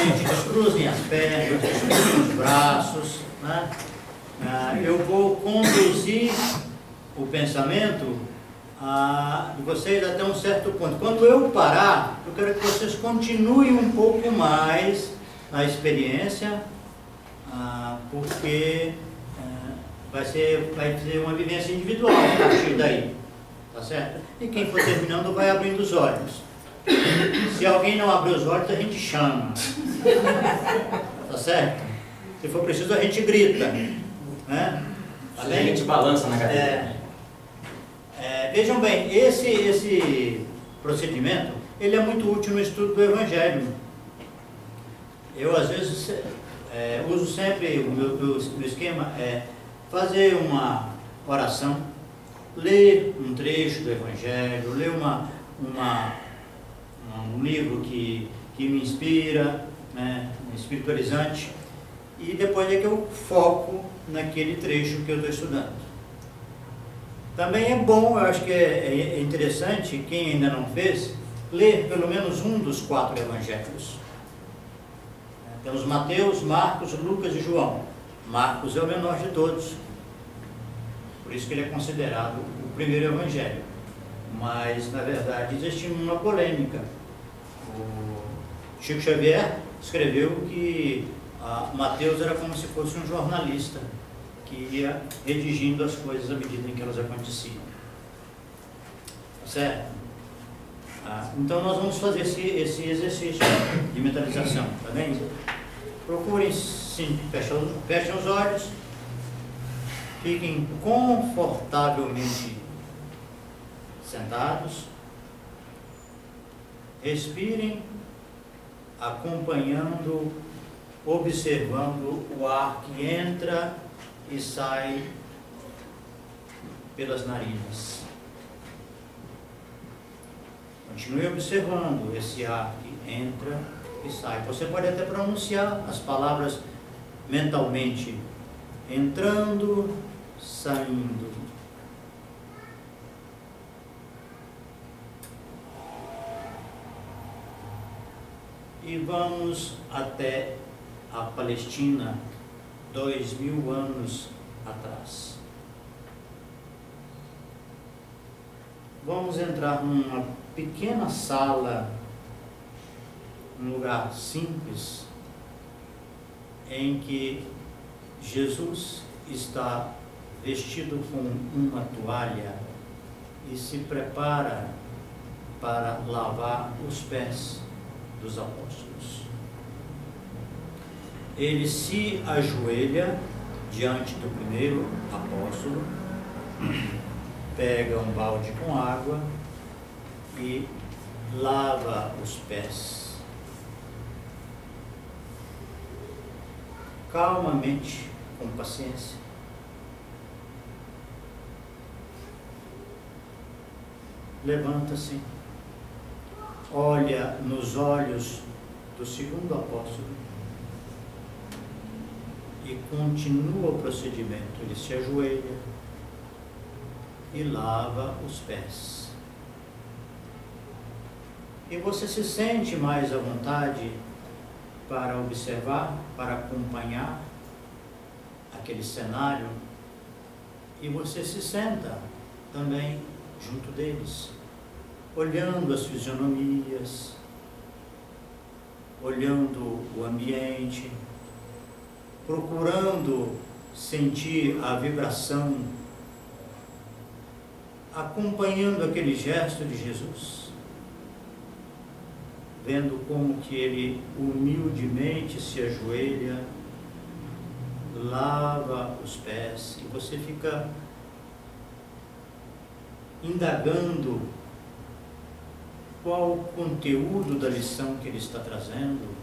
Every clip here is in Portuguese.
gente descruzem as pernas, descruzem os braços, né? Eu vou conduzir o pensamento de vocês até um certo ponto. Quando eu parar, eu quero que vocês continuem um pouco mais na experiência, porque vai ser uma vivência individual a partir daí, tá certo? E quem for terminando vai abrindo os olhos. Se alguém não abrir os olhos, a gente chama, tá certo? Se for preciso, a gente grita, né? A gente balança na cadeira. Vejam bem, esse procedimento, ele é muito útil no estudo do Evangelho. Eu, às vezes, uso sempre, o meu esquema é fazer uma oração, ler um trecho do Evangelho, ler um livro que me inspira, né, espiritualizante, e depois é que eu foco naquele trecho que eu estou estudando. Também é bom, eu acho que é interessante, quem ainda não fez, ler pelo menos um dos 4 evangelhos. Temos Mateus, Marcos, Lucas e João. Marcos é o menor de todos, por isso que ele é considerado o primeiro evangelho. Mas, na verdade, existe uma polêmica. O Chico Xavier escreveu que Mateus era como se fosse um jornalista que ia redigindo as coisas à medida em que elas aconteciam. Certo? Então nós vamos fazer esse exercício de mentalização, tá bem? Procurem, sim, fechem os olhos, fiquem confortavelmente sentados, respirem, acompanhando, observando o ar que entra e sai pelas narinas. Continue observando esse ar que entra e sai. Você pode até pronunciar as palavras mentalmente, entrando, saindo. E vamos até a Palestina, 2000 anos atrás. Vamos entrar numa pequena sala, um lugar simples, em que Jesus está vestido com uma toalha e se prepara para lavar os pés dos apóstolos. Ele se ajoelha diante do primeiro apóstolo, pega um balde com água e lava os pés. Calmamente, com paciência. Levanta-se, olha nos olhos do segundo apóstolo e continua o procedimento. Ele se ajoelha e lava os pés. E você se sente mais à vontade para observar, para acompanhar aquele cenário, e você se senta também junto deles, olhando as fisionomias, olhando o ambiente, procurando sentir a vibração, acompanhando aquele gesto de Jesus, vendo como que ele humildemente se ajoelha, lava os pés, e você fica indagando qual o conteúdo da lição que ele está trazendo,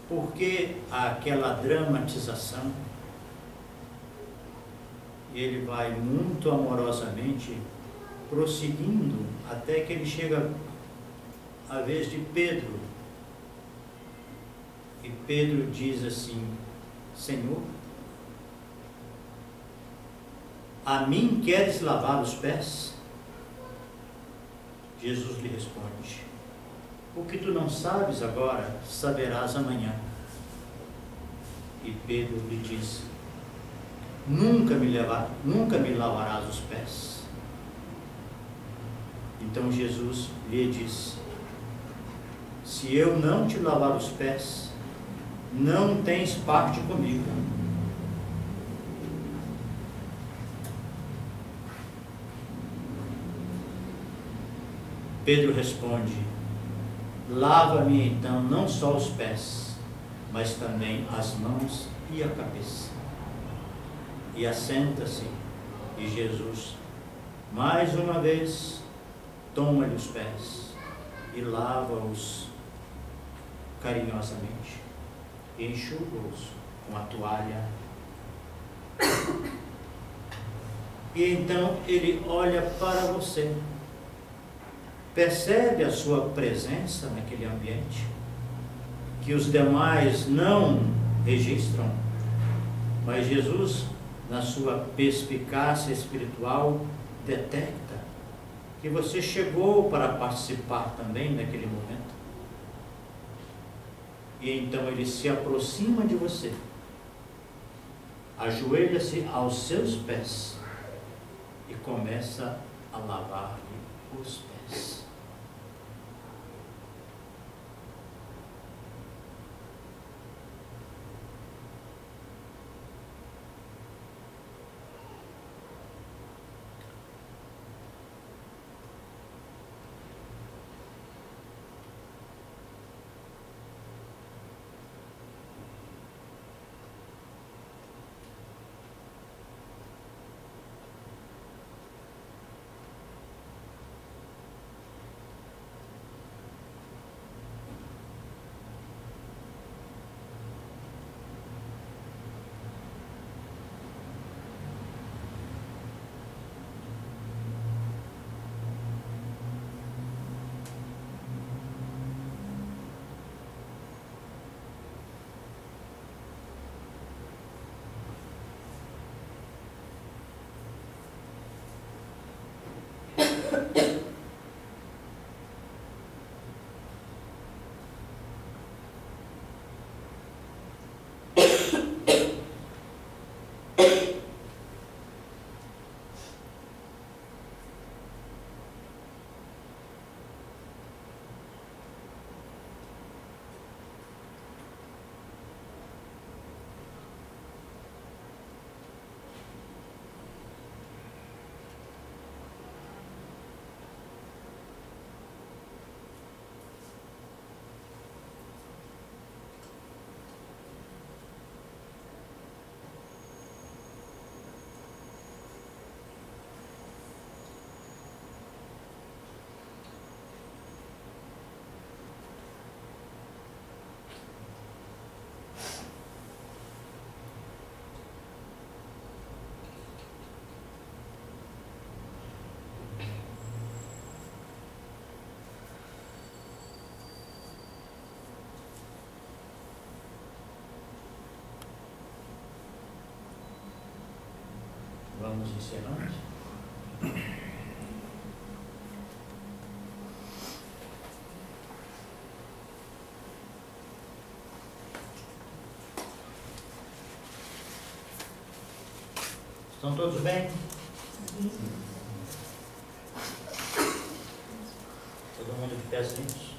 por que aquela dramatização. E ele vai muito amorosamente prosseguindo até que ele chega à vez de Pedro. E Pedro diz assim: Senhor, a mim queres lavar os pés? Jesus lhe responde: O que tu não sabes agora, saberás amanhã. E Pedro lhe disse: nunca me lavarás os pés. Então Jesus lhe disse: se eu não te lavar os pés, não tens parte comigo. Pedro responde: lava-me então não só os pés, mas também as mãos e a cabeça. E assenta-se, e Jesus, mais uma vez, toma-lhe os pés e lava-os carinhosamente, e enxuga-os com a toalha. E então ele olha para você, percebe a sua presença naquele ambiente, que os demais não registram, mas Jesus, na sua perspicácia espiritual, detecta que você chegou para participar também naquele momento. E então ele se aproxima de você, ajoelha-se aos seus pés e começa a lavar-lhe os pés. Vamos encerrando. Estão todos bem? Todo mundo de pés limpos?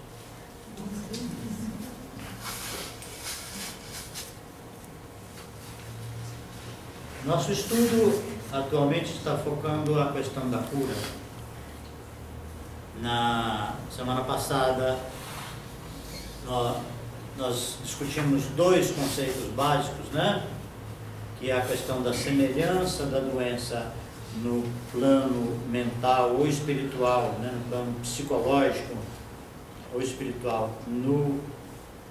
Nosso estudo atualmente está focando a questão da cura. Na semana passada, nós discutimos dois conceitos básicos, né? Que é a questão da semelhança da doença no plano mental ou espiritual, né? No plano psicológico ou espiritual, no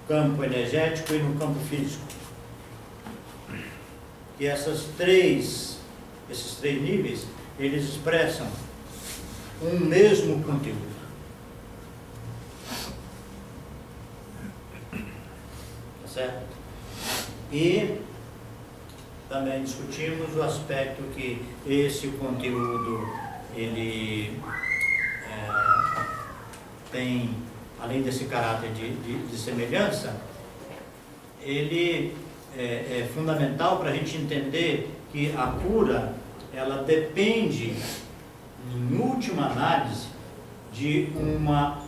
campo energético e no campo físico. Que esses três níveis, eles expressam um mesmo conteúdo. Tá certo? E também discutimos o aspecto que esse conteúdo, ele tem além desse caráter de semelhança, ele é fundamental para a gente entender que a cura, ela depende, em última análise, de uma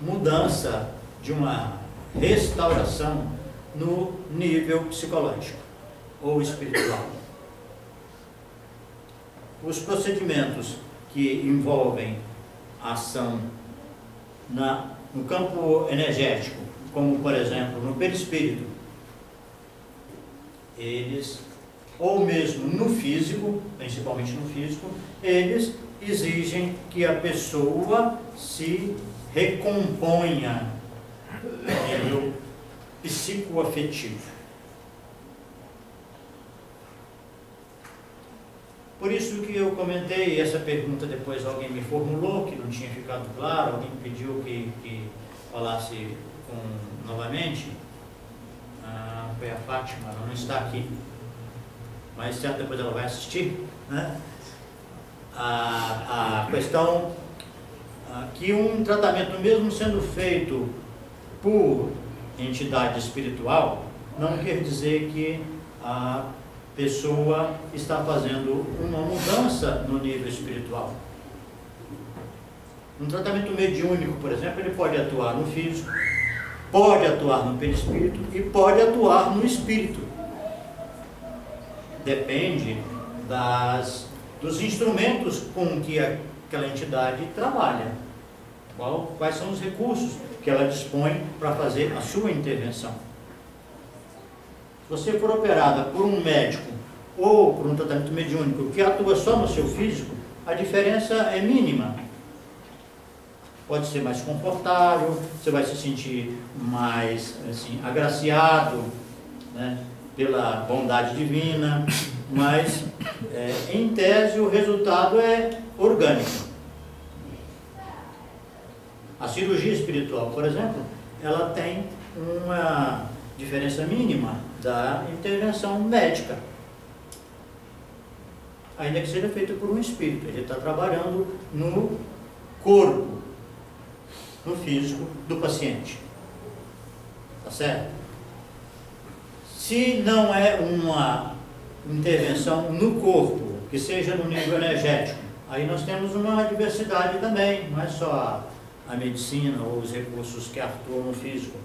mudança, de uma restauração no nível psicológico ou espiritual. Os procedimentos que envolvem a ação no campo energético, como por exemplo no perispírito, eles, ou mesmo no físico, principalmente no físico, eles exigem que a pessoa se recomponha no nível psicoafetivo. Por isso que eu comentei essa pergunta, depois alguém me formulou, que não tinha ficado claro, alguém pediu que falasse novamente. Foi a Fátima, ela não está aqui, mas certo, depois ela vai assistir, né? A questão que um tratamento, mesmo sendo feito por entidade espiritual, não quer dizer que a pessoa está fazendo uma mudança no nível espiritual. Um tratamento mediúnico, por exemplo, ele pode atuar no físico, pode atuar no perispírito e pode atuar no espírito. Depende dos instrumentos com que aquela entidade trabalha. Quais são os recursos que ela dispõe para fazer a sua intervenção. Se você for operada por um médico ou por um tratamento mediúnico que atua só no seu físico, a diferença é mínima. Pode ser mais confortável, você vai se sentir mais assim, agraciado, né, pela bondade divina, mas em tese o resultado é orgânico. A cirurgia espiritual, por exemplo, ela tem uma diferença mínima da intervenção médica, ainda que seja feita por um espírito. Ele está trabalhando no corpo, no físico do paciente. Tá certo? Se não é uma intervenção no corpo, que seja no nível energético, aí nós temos uma diversidade também, não é só a medicina ou os recursos que atuam no físico.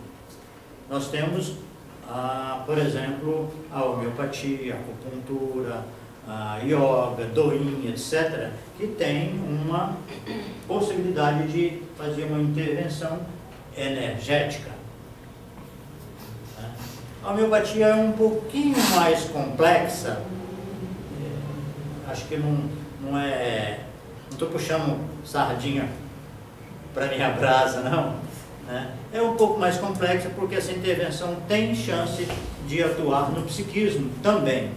Nós temos, por exemplo, a homeopatia, a acupuntura, a yoga, doin, etc., que tem uma possibilidade de fazer uma intervenção energética. A homeopatia é um pouquinho mais complexa, acho que não estou puxando sardinha para minha brasa, não, né? É um pouco mais complexa porque essa intervenção tem chance de atuar no psiquismo também.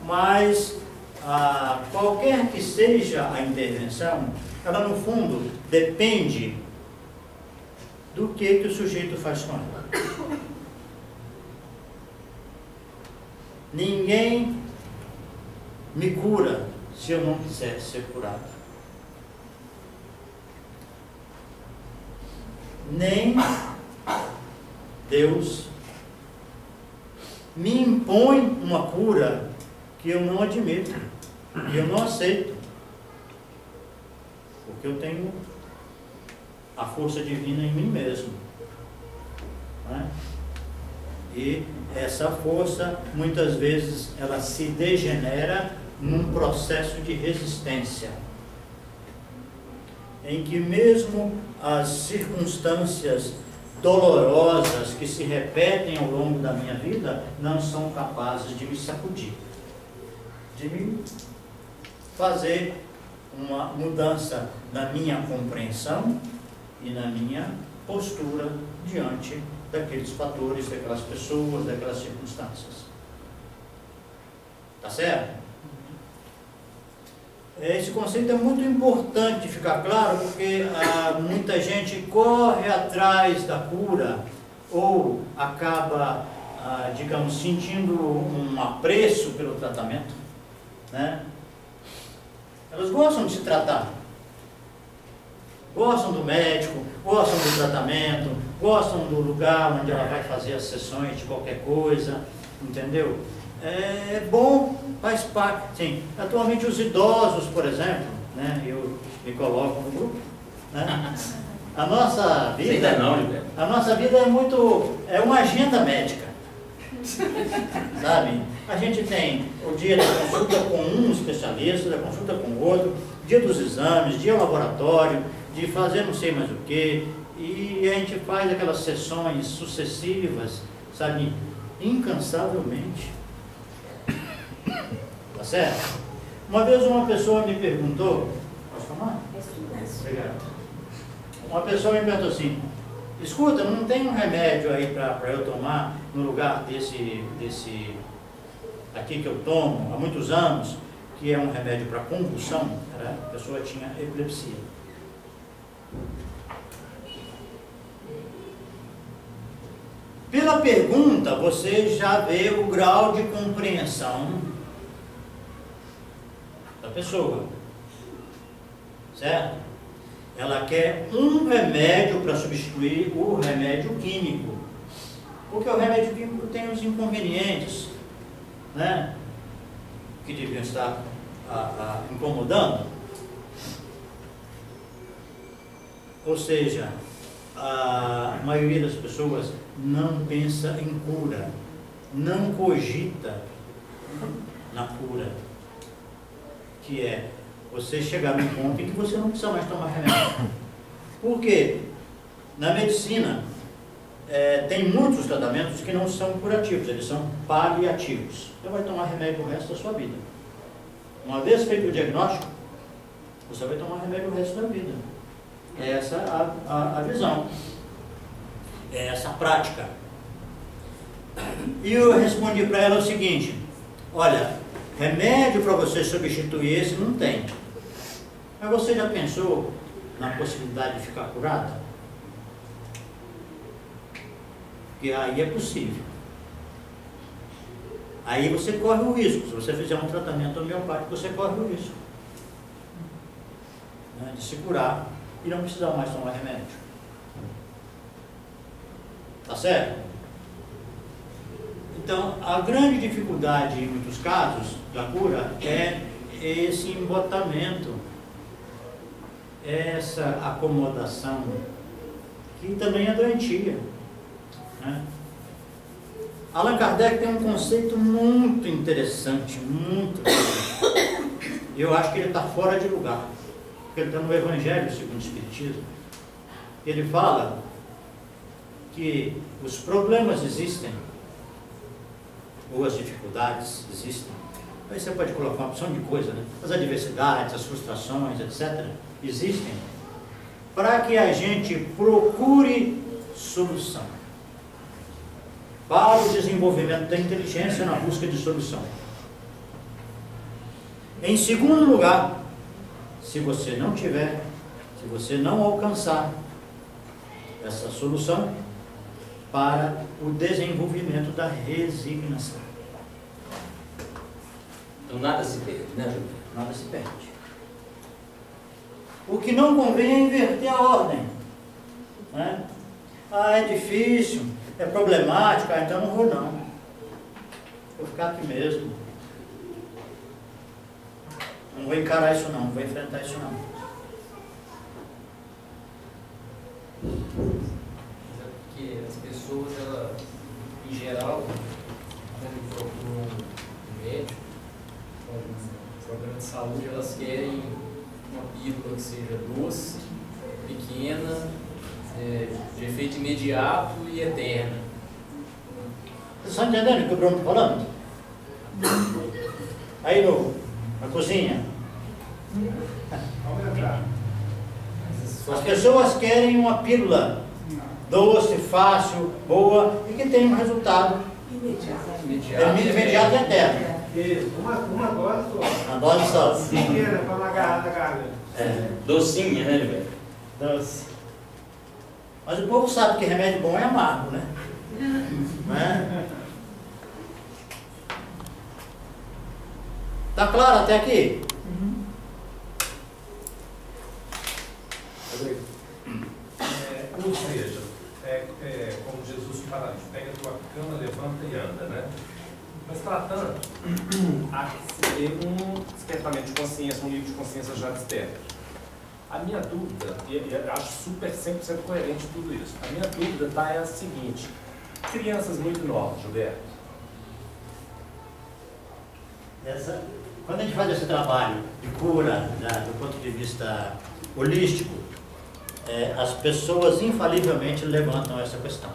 Mas qualquer que seja a intervenção, ela no fundo depende do que o sujeito faz com ela. Ninguém me cura se eu não quiser ser curado. Nem Deus me impõe uma cura que eu não admito e eu não aceito, porque eu tenho a força divina em mim mesmo, né? E essa força muitas vezes ela se degenera num processo de resistência, em que mesmo as circunstâncias dolorosas que se repetem ao longo da minha vida não são capazes de me sacudir, de me fazer uma mudança na minha compreensão e na minha postura diante daqueles fatores, daquelas pessoas, daquelas circunstâncias. Tá certo? Esse conceito é muito importante ficar claro, porque muita gente corre atrás da cura ou acaba, digamos, sentindo um apreço pelo tratamento, né? Elas gostam de se tratar, gostam do médico, gostam do tratamento, gostam do lugar onde ela vai fazer as sessões de qualquer coisa, entendeu? É bom, faz parte. Sim, atualmente os idosos, por exemplo, né, eu me coloco no grupo, né? A nossa vida é uma agenda médica, sabe? A gente tem o dia da consulta com um especialista, da consulta com o outro, dia dos exames, dia laboratório, de fazer não sei mais o que, e a gente faz aquelas sessões sucessivas, sabe, incansavelmente. Tá certo? Uma vez uma pessoa me perguntou, posso tomar? Obrigado. Uma pessoa me perguntou assim, escuta, não tem um remédio aí para eu tomar no lugar desse aqui que eu tomo há muitos anos, que é um remédio para convulsão, né? A pessoa tinha epilepsia. Pela pergunta, você já vê o grau de compreensão da pessoa, certo? Ela quer um remédio para substituir o remédio químico, porque o remédio químico tem os inconvenientes, né, que deviam estar incomodando. Ou seja, a maioria das pessoas não pensa em cura, não cogita na cura, que é você chegar num ponto em que você não precisa mais tomar remédio. Por quê? Na medicina, tem muitos tratamentos que não são curativos, eles são paliativos. Você vai tomar remédio o resto da sua vida. Uma vez feito o diagnóstico, você vai tomar remédio o resto da vida. É essa a visão. É essa a prática. E eu respondi para ela o seguinte, olha, remédio para você substituir esse não tem. Mas você já pensou na possibilidade de ficar curada? Porque aí é possível. Aí você corre o risco. Se você fizer um tratamento homeopático, você corre o risco, né, de se curar e não precisar mais tomar remédio. Tá certo? Então, a grande dificuldade em muitos casos da cura é esse embotamento, essa acomodação, que também é doentia, né? Allan Kardec tem um conceito muito interessante, eu acho que ele está fora de lugar, porque ele está no Evangelho segundo o Espiritismo. Ele fala que os problemas existem, ou as dificuldades existem, aí você pode colocar uma opção de coisa, né? As adversidades, as frustrações, etc., existem para que a gente procure solução, para o desenvolvimento da inteligência na busca de solução. Em segundo lugar, se você não tiver, se você não alcançar essa solução, para o desenvolvimento da resignação. Então nada se perde, né, Júlio? Nada se perde. O que não convém é inverter a ordem, né? Ah, é difícil, é problemático, então não vou não. Vou ficar aqui mesmo. Não vou encarar isso não, não vou enfrentar isso não. Porque as pessoas, ela, em geral, quando procuram um médico, com um problema de saúde, elas querem uma pílula que seja doce, pequena, de efeito imediato e eterno. Vocês estão entendendo o que o Bruno está falando? Aí na cozinha. As pessoas querem uma pílula doce, fácil, boa e que tenha um resultado imediato e eterno. Isso, uma dose só. Uma dose só. Pequena para uma garrafa. Docinha, né, velho? Doce. Mas o povo sabe que remédio bom é amargo, né? Né? Tá claro até aqui? Uhum. fala, a gente pega a tua cama, levanta e anda, né? Mas tratando, há que se ter um despertamento de consciência, um nível de consciência já desperto. A minha dúvida, e eu acho super 100% coerente tudo isso, a minha dúvida é a seguinte: crianças muito novas, Gilberto. Quando a gente faz esse trabalho de cura, do ponto de vista holístico, as pessoas infalivelmente levantam essa questão.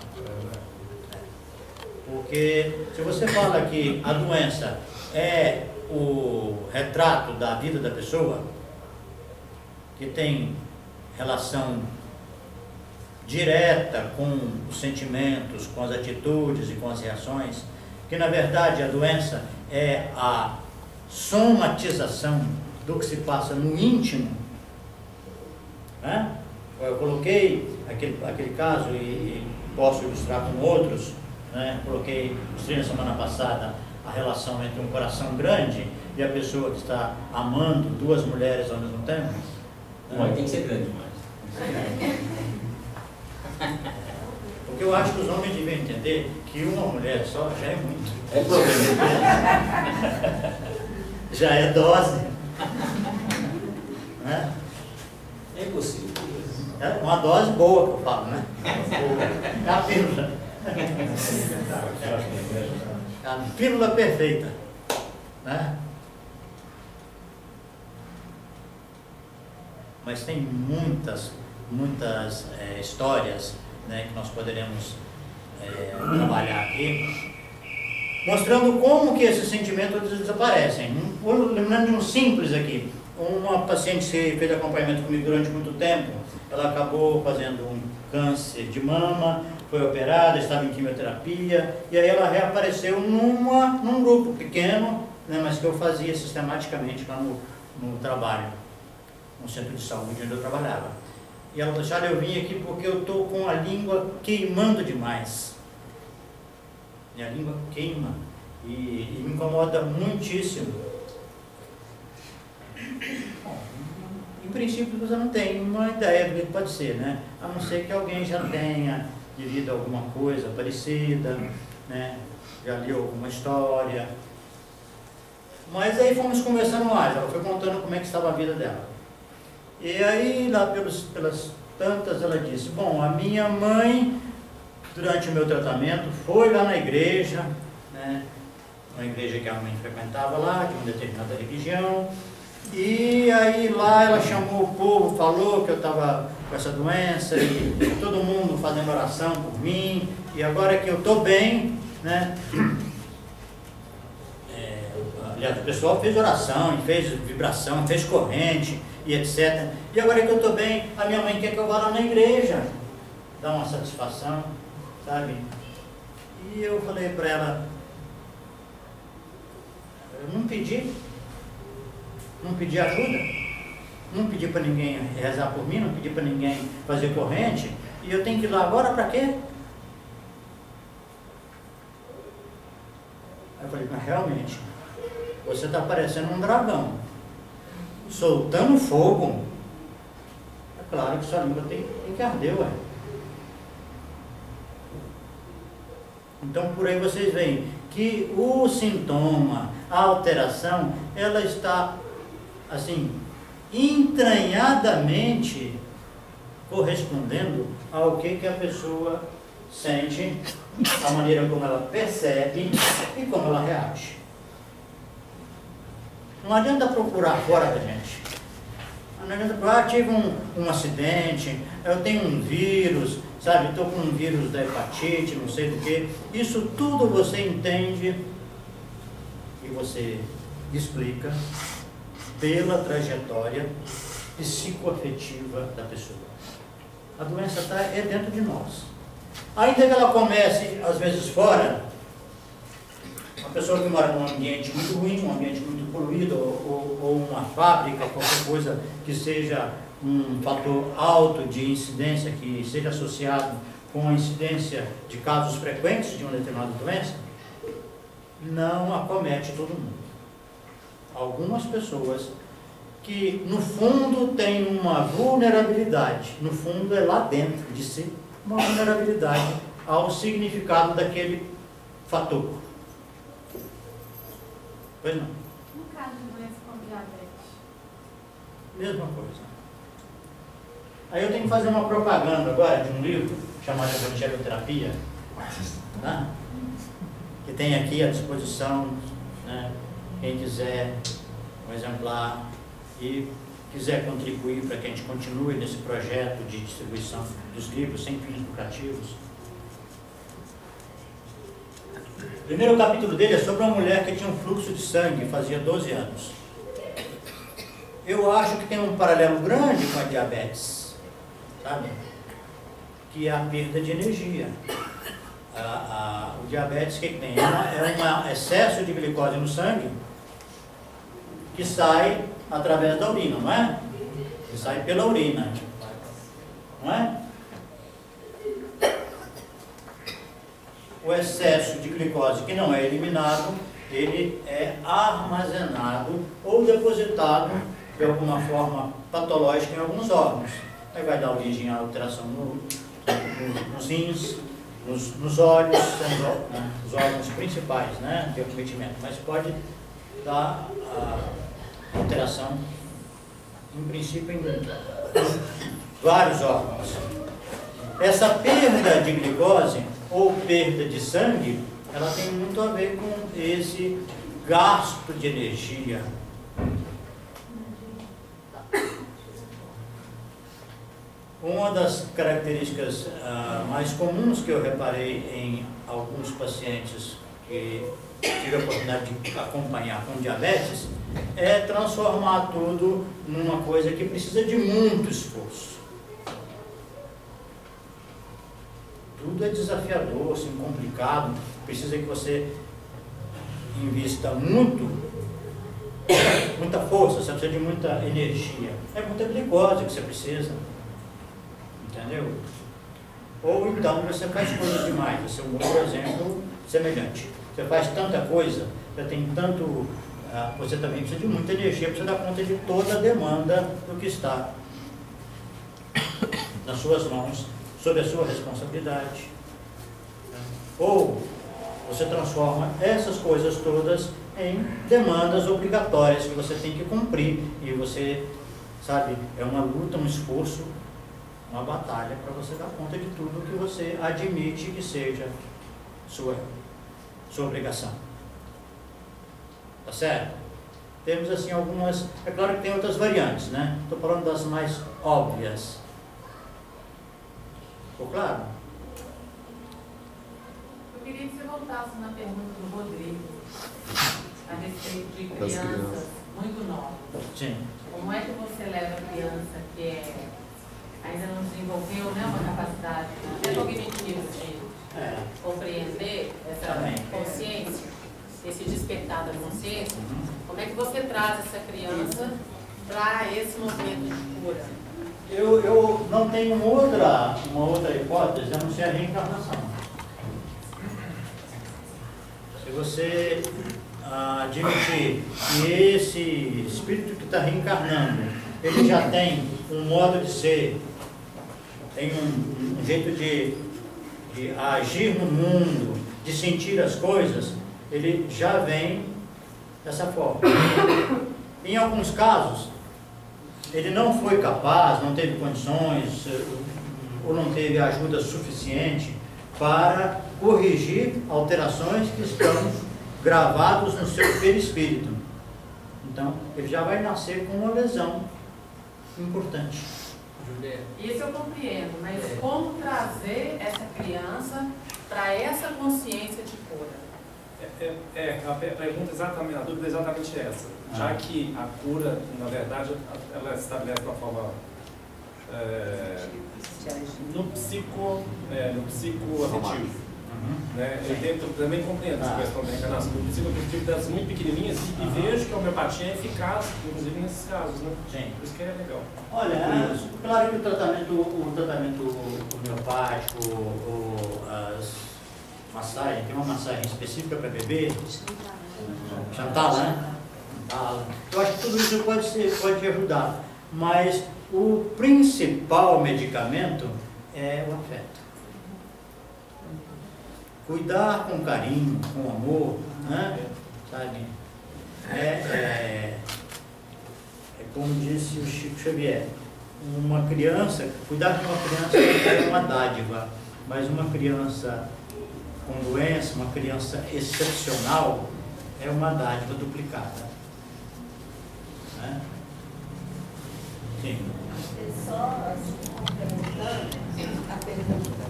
Porque se você fala que a doença é o retrato da vida da pessoa, que tem relação direta com os sentimentos, com as atitudes e com as reações, que na verdade a doença é a somatização do que se passa no íntimo, né? Eu coloquei aquele caso e posso ilustrar com outros, né? Coloquei, mostrei na semana passada a relação entre um coração grande e a pessoa que está amando duas mulheres ao mesmo tempo. Uma tem que ser grande demais. Porque eu acho que os homens devem entender que uma mulher só já é muito. É problema. Já é dose. Né? É impossível. É uma dose boa que eu falo, né? É a pílula. É a pílula perfeita. Né? Mas tem muitas histórias, né, que nós poderemos trabalhar aqui, mostrando como que esses sentimentos desaparecem. Lembrando de um simples aqui, uma paciente que fez acompanhamento comigo durante muito tempo, ela acabou fazendo um câncer de mama, foi operada, estava em quimioterapia, e aí ela reapareceu num grupo pequeno, né, mas que eu fazia sistematicamente lá no trabalho, no centro de saúde onde eu trabalhava. E ela falou: olha, eu vim aqui porque eu estou com a língua queimando demais. Minha língua queima e me incomoda muitíssimo. Bom, em princípio você não tem uma ideia do que pode ser, né? A não ser que alguém já tenha vivido alguma coisa parecida, né? Já leu alguma história. Mas aí fomos conversando mais, ela foi contando como é que estava a vida dela. E aí, lá pelas tantas, ela disse: bom, a minha mãe, durante o meu tratamento, foi lá na igreja, né, uma igreja que a mãe frequentava lá, de uma determinada religião, e aí lá ela chamou o povo, falou que eu estava com essa doença, e todo mundo fazendo oração por mim, e agora que eu estou bem, né, aliás, o pessoal fez oração, fez vibração, fez corrente, e etc. E agora que eu estou bem, a minha mãe quer que eu vá lá na igreja, dar uma satisfação, sabe? E eu falei para ela: eu não pedi ajuda, não pedi para ninguém rezar por mim, não pedi para ninguém fazer corrente, e eu tenho que ir lá agora para quê? Aí eu falei: mas realmente, você está parecendo um dragão, soltando fogo. É claro que sua língua tem que arder, ué. Então por aí vocês veem que o sintoma, a alteração, ela está assim entranhadamente correspondendo ao que a pessoa sente, a maneira como ela percebe e como ela reage. Não adianta procurar fora da gente. Não adianta procurar: tive um acidente, eu tenho um vírus, sabe, estou com um vírus da hepatite, não sei do que. Isso tudo você entende e você explica pela trajetória psicoafetiva da pessoa. A doença é dentro de nós. Ainda que ela comece, às vezes, fora, uma pessoa que mora num ambiente muito ruim, um ambiente muito poluído, ou uma fábrica, qualquer coisa que seja um fator alto de incidência, que seja associado com a incidência de casos frequentes de uma determinada doença, não acomete todo mundo. Algumas pessoas que no fundo têm uma vulnerabilidade, no fundo é lá dentro de si, uma vulnerabilidade ao significado daquele fator. Pois não? No caso de doença como diabetes. Mesma coisa. Aí eu tenho que fazer uma propaganda agora de um livro chamado Evangeloterapia, tá? Que tem aqui à disposição, né? Quem quiser um exemplar e quiser contribuir para que a gente continue nesse projeto de distribuição dos livros sem fins lucrativos. O primeiro capítulo dele é sobre uma mulher que tinha um fluxo de sangue, fazia 12 anos. Eu acho que tem um paralelo grande com a diabetes, sabe? Que é a perda de energia. O diabetes, o que tem? É um excesso de glicose no sangue que sai através da urina, não é? Que sai pela urina, não é? O excesso de glicose que não é eliminado, ele é armazenado ou depositado de alguma forma patológica em alguns órgãos. Aí vai dar origem à alteração nos rins, nos olhos, são os órgãos principais, né, de acometimento, mas pode dar alteração, em princípio, em vários órgãos. Essa perda de glicose ou perda de sangue, ela tem muito a ver com esse gasto de energia. Uma das características mais comuns que eu reparei em alguns pacientes que tive a oportunidade de acompanhar com diabetes é transformar tudo numa coisa que precisa de muito esforço. Tudo é desafiador, assim, complicado, precisa que você invista muita força, você precisa de muita energia. É muita glicose que você precisa. Entendeu? Ou então você faz coisas demais. Esse é um outro exemplo semelhante. Você faz tanta coisa, você tem tanto. Você também precisa de muita energia para você dar conta de toda a demanda do que está nas suas mãos, sob a sua responsabilidade. Ou você transforma essas coisas todas em demandas obrigatórias que você tem que cumprir. E você, sabe, é uma luta, um esforço, uma batalha para você dar conta de tudo que você admite que seja sua obrigação. Tá certo? Temos assim algumas, é claro que tem outras variantes, né? Estou falando das mais óbvias. Ficou claro? Eu queria que você voltasse na pergunta do Rodrigo a respeito de crianças muito novas. Sim. Como é que você leva a criança que ainda não desenvolveu, né, uma capacidade até cognitiva de compreender essa consciência, esse despertar da consciência? Como é que você traz essa criança para esse momento de cura? Eu não tenho uma outra hipótese a não ser a reencarnação. Se você admitir que esse espírito que está reencarnando, ele já tem um modo de ser, tem um jeito de agir no mundo, de sentir as coisas, ele já vem dessa forma. Em alguns casos, ele não foi capaz, não teve condições, ou não teve ajuda suficiente para corrigir alterações que estão gravados no seu perispírito. Então, ele já vai nascer com uma lesão importante. Isso eu compreendo, mas como trazer essa criança para essa consciência de cura? A pergunta exatamente, a dúvida é exatamente essa. Já que a cura, na verdade, ela estabelece de uma forma no psicoafetivo. Né? Eu também compreendo essa questão da reencarnação do psicoafetivo das muito pequenininhas e vejo que a homeopatia é eficaz, inclusive nesses casos, né? Sim. Por isso que é legal. Olha, claro que o tratamento homeopático, as massagens, tem uma massagem específica para bebê, Chantal, né? Eu acho que tudo isso pode te ajudar, mas o principal medicamento é o afeto. cuidar com carinho, com amor, né? Sabe? É como disse o Chico Xavier, uma criança, cuidar de uma criança é uma dádiva, mas uma criança com doença, uma criança excepcional, é uma dádiva duplicada. Né? Sim. Só complementando a pergunta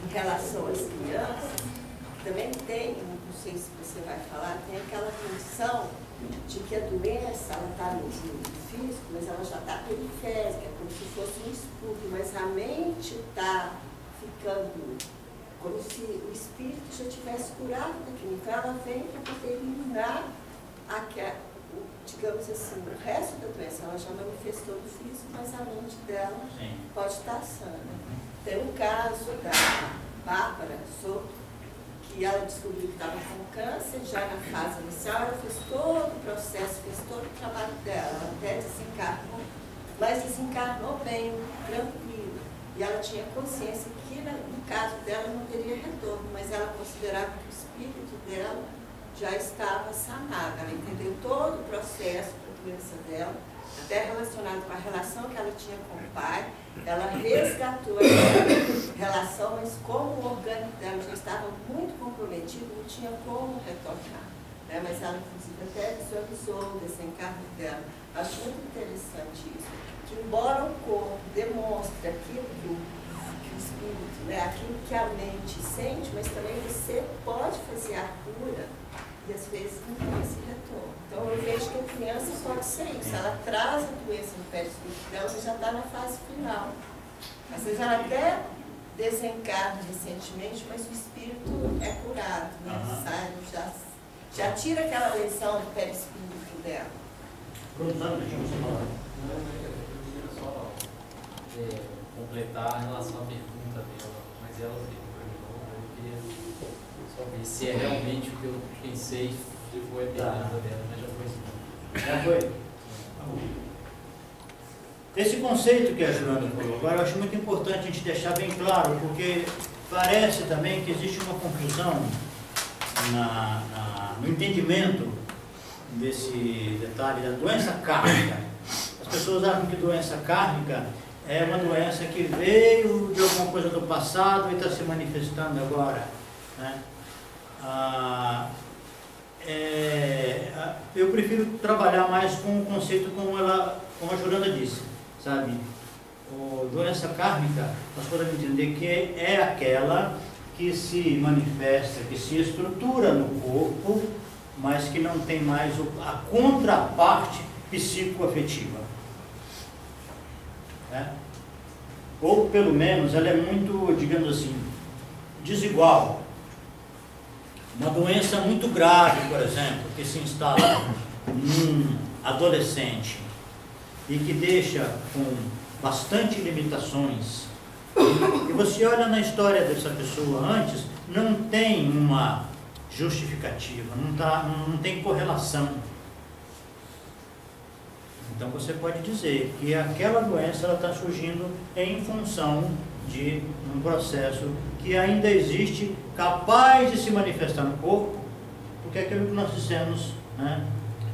em relação às crianças, também tem, não sei se você vai falar, tem aquela função de que a doença está no físico, mas ela já está periférica, como se fosse um expurgo, mas a mente está ficando como se o espírito já tivesse curado daquilo. Então ela vem para poder eliminar digamos assim, o resto da doença. Ela já manifestou no físico, mas a mente dela pode estar sana. Tem um caso da Bárbara Soto, que ela descobriu que estava com câncer, já na fase inicial, ela fez todo o processo, fez todo o trabalho dela, ela até desencarnou, mas desencarnou bem, tranquilo. E ela tinha consciência que, no caso dela, não teria retorno, mas ela considerava que o espírito dela já estava sanado. Ela entendeu todo o processo da doença dela, até relacionado com a relação que ela tinha com o pai. Ela resgatou a relação, mas como o orgânico dela já estava muito comprometido, não tinha como retornar. Né? Mas ela, inclusive, até visualizou o desencarne dela. Acho muito interessante isso. Que, embora o corpo demonstre aquilo que o espírito, né? Aquilo que a mente sente, mas também você pode fazer a cura e às vezes não tem esse retorno. Então eu vejo que a criança pode ser isso, ela traz a doença no perispírito dela, mas já está na fase final. Às vezes ela até desencarna recentemente, mas o espírito é curado, né? Sai, já tira aquela lesão do perispírito dela. Não, eu queria só completar em relação à pergunta dela, mas ela eu queria só ver se é realmente o que eu pensei, se foi a pergunta dela, mas já foi assim. Já foi? Esse conceito que a Joana falou agora, eu acho muito importante a gente deixar bem claro, porque parece também que existe uma confusão no entendimento desse detalhe da doença kármica. As pessoas acham que doença kármica é uma doença que veio de alguma coisa do passado e está se manifestando agora. Né? Eu prefiro trabalhar mais com o conceito como a Juranda disse, sabe? Doença kármica, nós podemos entender que é aquela que se manifesta, que se estrutura no corpo, mas que não tem mais a contraparte psicoafetiva. Né? Ou pelo menos ela é muito, digamos assim, desigual. Uma doença muito grave, por exemplo, que se instala num adolescente e que deixa com bastante limitações, e você olha na história dessa pessoa antes, não tem uma justificativa, não tem correlação. Então você pode dizer que aquela doença está surgindo em função de um processo que ainda existe, capaz de se manifestar no corpo, porque é aquilo que nós dissemos, né?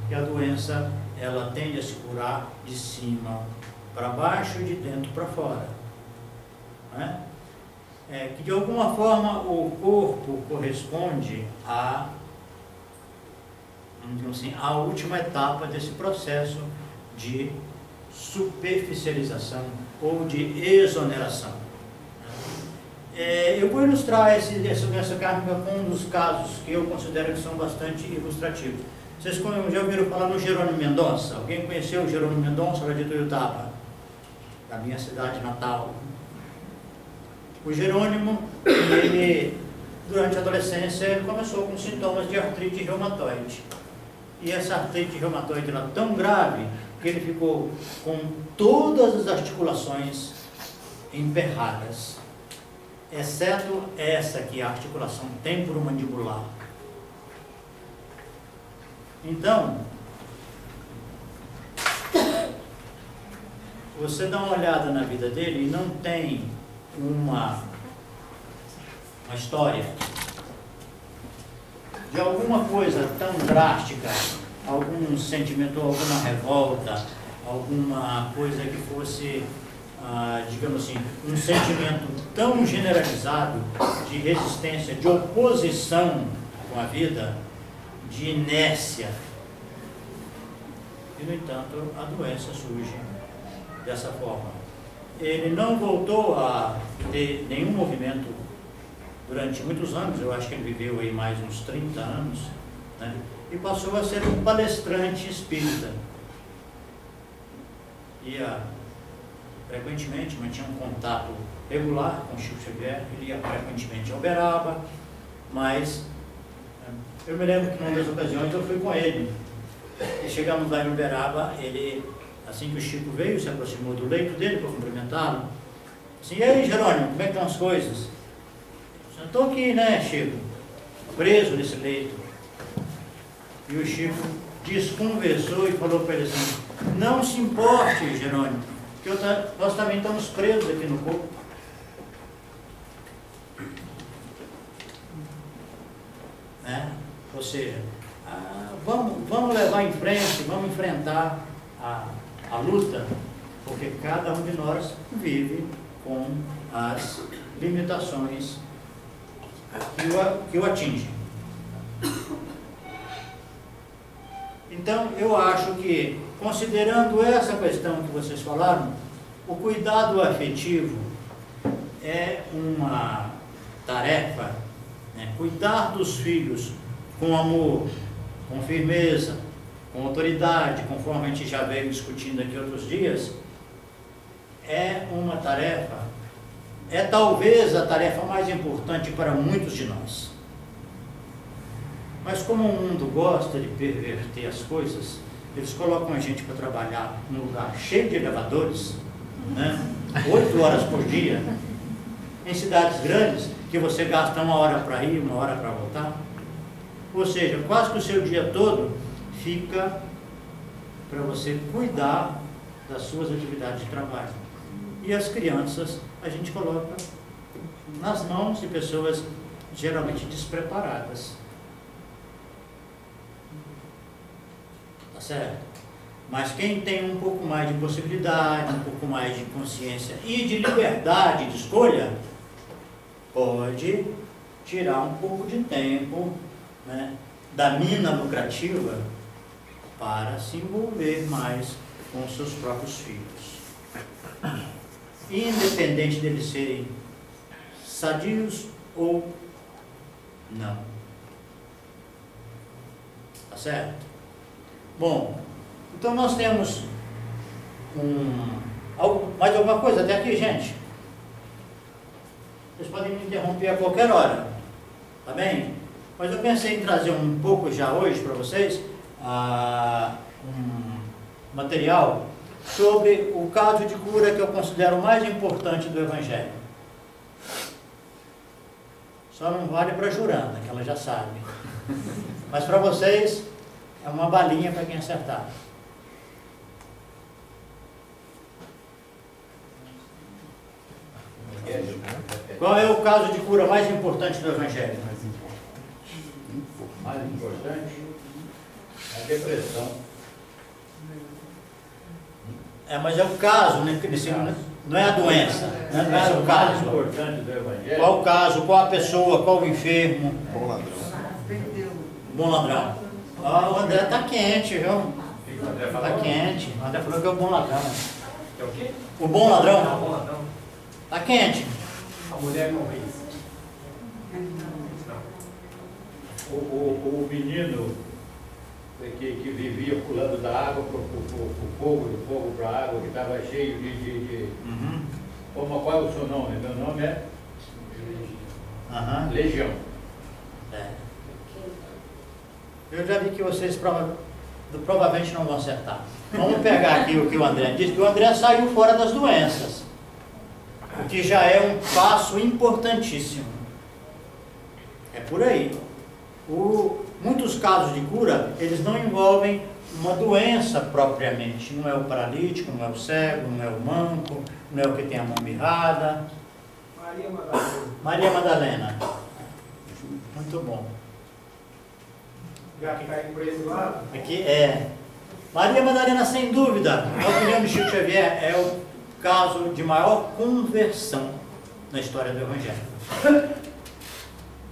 Que a doença ela tende a se curar de cima para baixo e de dentro para fora. Né? Que de alguma forma o corpo corresponde à última etapa desse processo de superficialização ou de exoneração. Eu vou ilustrar essa doença kármica com um dos casos que eu considero que são bastante ilustrativos. Vocês já ouviram falar no Jerônimo Mendonça? Alguém conheceu o Jerônimo Mendonça, lá de Tuiutaba, da minha cidade natal? O Jerônimo, ele, durante a adolescência, ele começou com sintomas de artrite reumatoide. E essa artrite reumatoide era tão grave que ele ficou com todas as articulações emperradas, exceto essa aqui, a articulação temporomandibular. Então, você dá uma olhada na vida dele e não tem uma história de alguma coisa tão drástica, algum sentimento, alguma revolta, alguma coisa que fosse, digamos assim, um sentimento tão generalizado de resistência, de oposição com a vida, de inércia. E, no entanto, a doença surge dessa forma. Ele não voltou a ter nenhum movimento durante muitos anos, eu acho que ele viveu aí mais uns 30 anos, né? E passou a ser um palestrante espírita. Ia frequentemente, mantinha um contato regular com o Chico Xavier, ele ia frequentemente a Uberaba, mas eu me lembro que numa das ocasiões eu fui com ele, e chegamos lá em Uberaba, ele, assim que o Chico veio, se aproximou do leito dele para cumprimentá-lo, assim, e aí, Jerônimo, como é que estão as coisas? Eu estou aqui, né, Chico, preso nesse leito. E o Chico desconversou e falou para ele assim, não se importe, Jerônimo, que nós também estamos presos aqui no corpo. Né? Ou seja, vamos levar em frente, vamos enfrentar a luta, porque cada um de nós vive com as limitações que o atingem. Então, eu acho que, considerando essa questão que vocês falaram, o cuidado afetivo é uma tarefa, né? Cuidar dos filhos com amor, com firmeza, com autoridade, conforme a gente já veio discutindo aqui outros dias, é uma tarefa, é talvez a tarefa mais importante para muitos de nós. Mas como o mundo gosta de perverter as coisas, eles colocam a gente para trabalhar num lugar cheio de elevadores, né? 8 horas por dia, em cidades grandes, que você gasta 1 hora para ir, 1 hora para voltar. Ou seja, quase que o seu dia todo fica para você cuidar das suas atividades de trabalho. E as crianças a gente coloca nas mãos de pessoas geralmente despreparadas. Tá certo? Mas quem tem um pouco mais de possibilidade, um pouco mais de consciência e de liberdade de escolha, pode tirar um pouco de tempo, né, da mina lucrativa para se envolver mais com os seus próprios filhos. Independente deles serem sadios ou não. Tá certo? Bom, então nós temos mais alguma coisa até aqui, gente? Vocês podem me interromper a qualquer hora, tá bem? Mas eu pensei em trazer um pouco já hoje para vocês um material sobre o caso de cura que eu considero o mais importante do Evangelho. Só não vale para a Juranda, que ela já sabe. Mas para vocês é uma balinha para quem acertar. Qual é o caso de cura mais importante do Evangelho? Mais importante é a depressão. Mas é o caso, né? Não é a doença, né? Não é o caso. Importante do Evangelho. Qual o caso, qual a pessoa, qual o enfermo? Bom ladrão. Bom ladrão. O André tá quente, viu? Tá quente. O André falou que é o bom ladrão. É o quê? O bom ladrão? Ah, o bom ladrão. Tá quente. A mulher não fez. O menino que vivia pulando da água para o fogo, do fogo para a água, que estava cheio de... Qual é o seu nome? Meu nome é Legião. É. Eu já vi que vocês provavelmente não vão acertar. Vamos pegar aqui o que o André disse, que o André saiu fora das doenças, o que já é um passo importantíssimo. É por aí. Muitos casos de cura, eles não envolvem uma doença propriamente. Não é o paralítico, não é o cego, não é o manco, não é o que tem a mão mirrada. Maria Madalena. Maria Madalena. Muito bom. Já que caiu por esse lado. Aqui é. Maria Madalena, sem dúvida, na opinião de Chico Xavier, é o caso de maior conversão na história do Evangelho.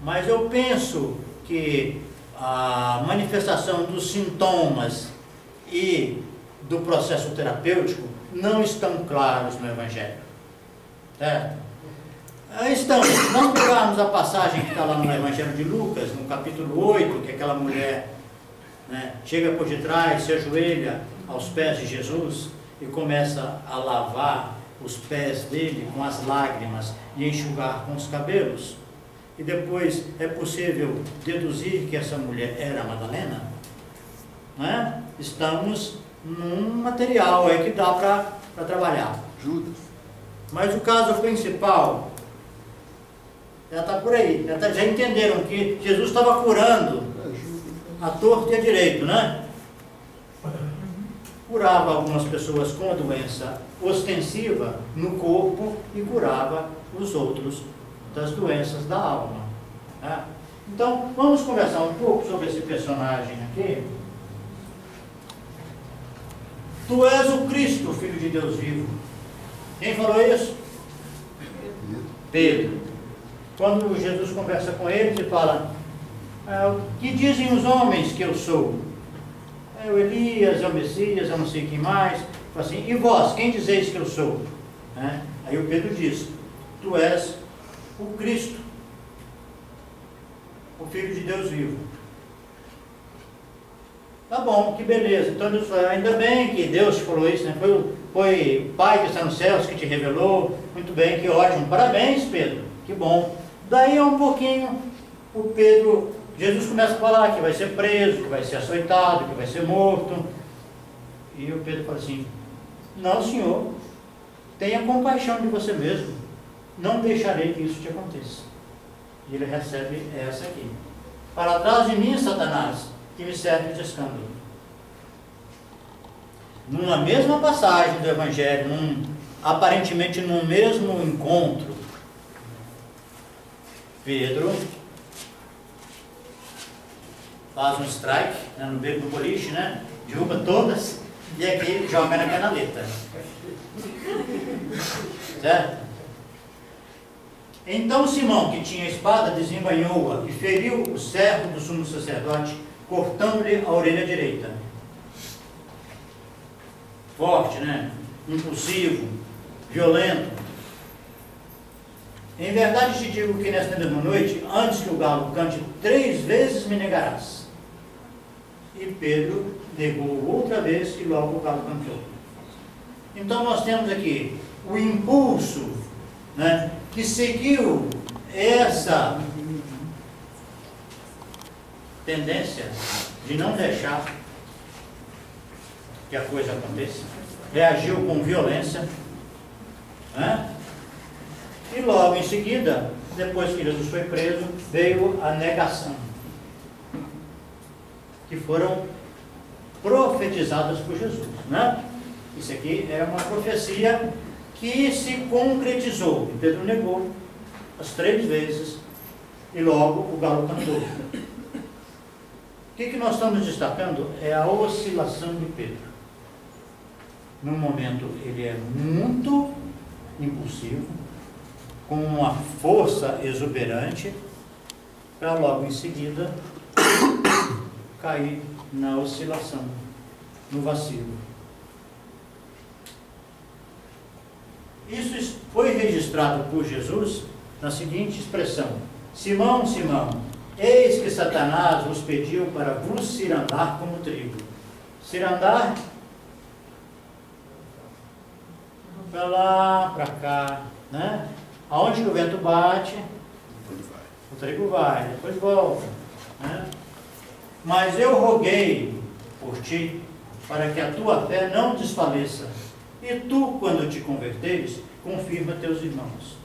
Mas eu penso que a manifestação dos sintomas e do processo terapêutico não estão claros no Evangelho. Certo? Estão. Se nós pegarmos a passagem que está lá no Evangelho de Lucas, no capítulo 8, que aquela mulher, né, chega por detrás, se ajoelha aos pés de Jesus e começa a lavar os pés dele com as lágrimas e enxugar com os cabelos. E depois é possível deduzir que essa mulher era Madalena, né? Estamos num material aí que dá para trabalhar. Judas. Mas o caso principal já está por aí. Já entenderam que Jesus estava curando a torto e a direito, né? Curava algumas pessoas com a doença ostensiva no corpo e curava os outros das doenças da alma. Tá? Então, vamos conversar um pouco sobre esse personagem aqui. Tu és o Cristo, Filho de Deus vivo. Quem falou isso? Pedro. Quando Jesus conversa com eles e fala, o que dizem os homens que eu sou? É o Elias, é o Messias, eu não sei quem mais. Fala assim, e vós, quem dizeis que eu sou? Aí o Pedro diz, tu és o Cristo, o Filho de Deus vivo. Tá bom, que beleza. Então Deus falou, ainda bem que Deus falou isso, né? Foi o Pai que está nos céus que te revelou. Muito bem, que ótimo. Parabéns, Pedro. Que bom. Daí um pouquinho, Jesus começa a falar que vai ser preso, que vai ser açoitado, que vai ser morto. E o Pedro fala assim, não, Senhor, tenha compaixão de você mesmo. Não deixarei que isso te aconteça. E ele recebe essa aqui. Para trás de mim, Satanás, que me serve de escândalo. Numa mesma passagem do Evangelho, aparentemente num mesmo encontro, Pedro faz um strike, né, no beco do boliche, né, derruba todas e aqui joga na canaleta. Certo? Então Simão, que tinha a espada, desembainhou-a e feriu o servo do sumo sacerdote, cortando-lhe a orelha direita. Forte, né? Impulsivo, violento. Em verdade te digo que nesta mesma noite, antes que o galo cante 3 vezes, me negarás. E Pedro negou outra vez e logo o galo cantou. Então nós temos aqui o impulso, né, que seguiu essa tendência de não deixar que a coisa aconteça, reagiu com violência, né? E logo em seguida, depois que Jesus foi preso, veio a negação, que foram profetizadas por Jesus, né? Isso aqui é uma profecia que se concretizou. E Pedro negou as 3 vezes e logo o galo cantou. O que nós estamos destacando é a oscilação de Pedro. Num momento ele é muito impulsivo, com uma força exuberante, para logo em seguida cair na oscilação, no vacilo. Isso foi registrado por Jesus na seguinte expressão: Simão, Simão, eis que Satanás vos pediu para vos cirandar como trigo. Cirandar, para lá, para cá, né? Aonde o vento bate, o trigo vai, depois volta, né? Mas eu roguei por ti, para que a tua fé não desfaleça, e tu, quando te converteres, confirma teus irmãos.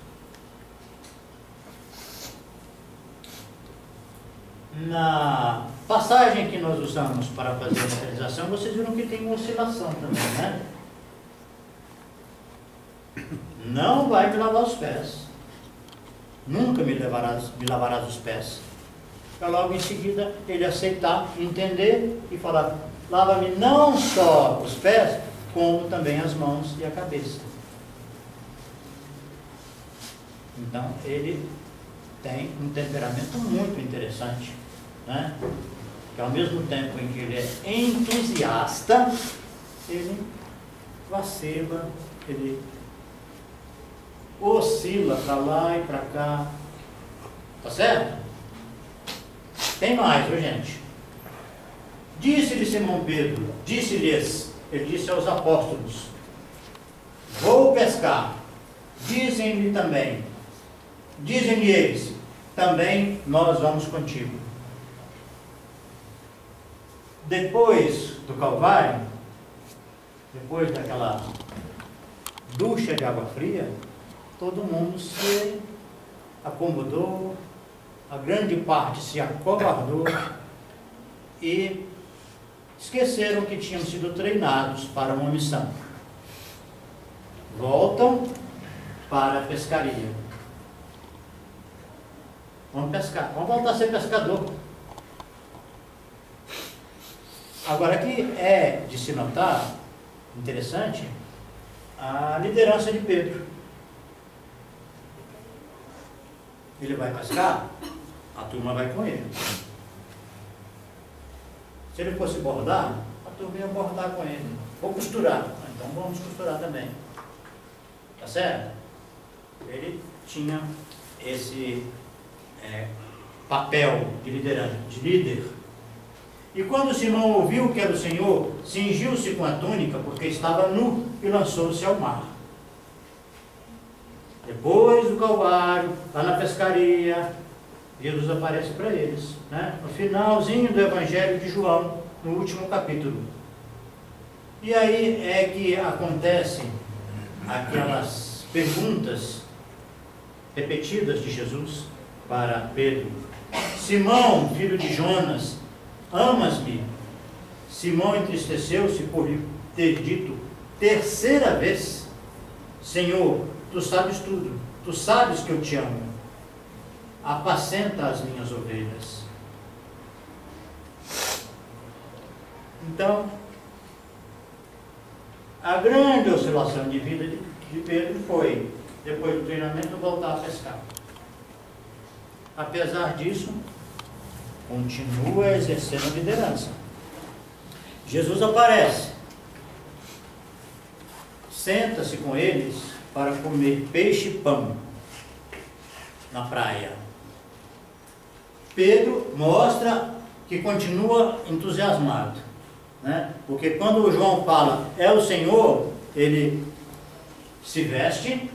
Na passagem que nós usamos para fazer a realização, vocês viram que tem uma oscilação também, né? Não vai me lavar os pés. Nunca me lavarás os pés. para logo em seguida ele aceitar, entender e falar: lava-me não só os pés, como também as mãos e a cabeça. Então ele tem um temperamento muito interessante, né? Que ao mesmo tempo em que ele é entusiasta, ele vacila, ele oscila para lá e para cá. Tá certo? Tem mais, viu, gente? Disse-lhe Simão Pedro, disse-lhes, ele disse aos apóstolos: vou pescar. Dizem-lhe eles, também nós vamos contigo. Depois do Calvário, depois daquela ducha de água fria, todo mundo se acomodou, a grande parte se acovardou e esqueceram que tinham sido treinados para uma missão. Voltam para a pescaria. Vamos pescar, vamos voltar a ser pescador. Agora aqui é de se notar, interessante, a liderança de Pedro. Ele vai pescar, a turma vai com ele. Se ele fosse bordar, a turma ia bordar com ele. Vou costurar, então vamos costurar também. Tá certo? Ele tinha esse papel de liderança, de líder. E quando Simão ouviu que era o Senhor, cingiu-se com a túnica, porque estava nu, e lançou-se ao mar. Depois do Calvário, lá na pescaria, Jesus aparece para eles, né? No finalzinho do Evangelho de João, no último capítulo. E aí é que acontecem aquelas perguntas repetidas de Jesus para Pedro: Simão, filho de Jonas, amas-me? Simão entristeceu-se por lhe ter dito terceira vez: Senhor, tu sabes tudo, tu sabes que eu te amo. Apacenta as minhas ovelhas. Então, a grande oscilação de vida de Pedro foi, depois do treinamento, voltar a pescar. Apesar disso, continua exercendo a liderança. Jesus aparece, senta-se com eles para comer peixe e pão na praia. Pedro mostra que continua entusiasmado, né? Porque quando o João fala é o Senhor, ele se veste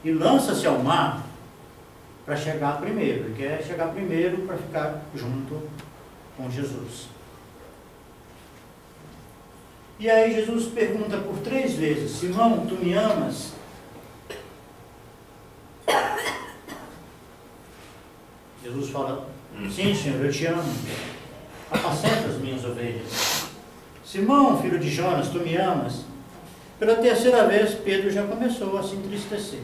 e lança-se ao mar para chegar primeiro. Ele quer chegar primeiro para ficar junto com Jesus. E aí Jesus pergunta por 3 vezes: Simão, tu me amas? Jesus fala: sim, Senhor, eu te amo. Apacenta as minhas ovelhas. Simão, filho de Jonas, tu me amas? Pela terceira vez, Pedro já começou a se entristecer.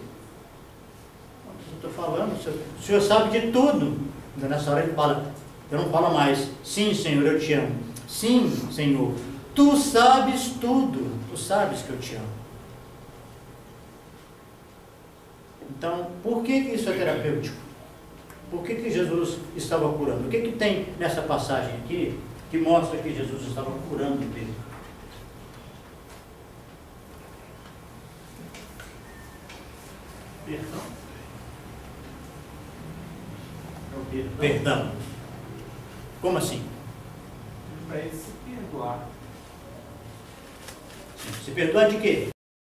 Eu estou falando, o Senhor sabe de tudo. Então, nessa hora ele fala, eu não falo mais: sim, Senhor, eu te amo. Sim, Senhor, tu sabes tudo. Tu sabes que eu te amo. Então, por que isso é terapêutico? Por que Jesus estava curando? O que tem nessa passagem aqui que mostra que Jesus estava curando Pedro? Perdão. Como assim? Para ele se perdoar. Se perdoar de quê?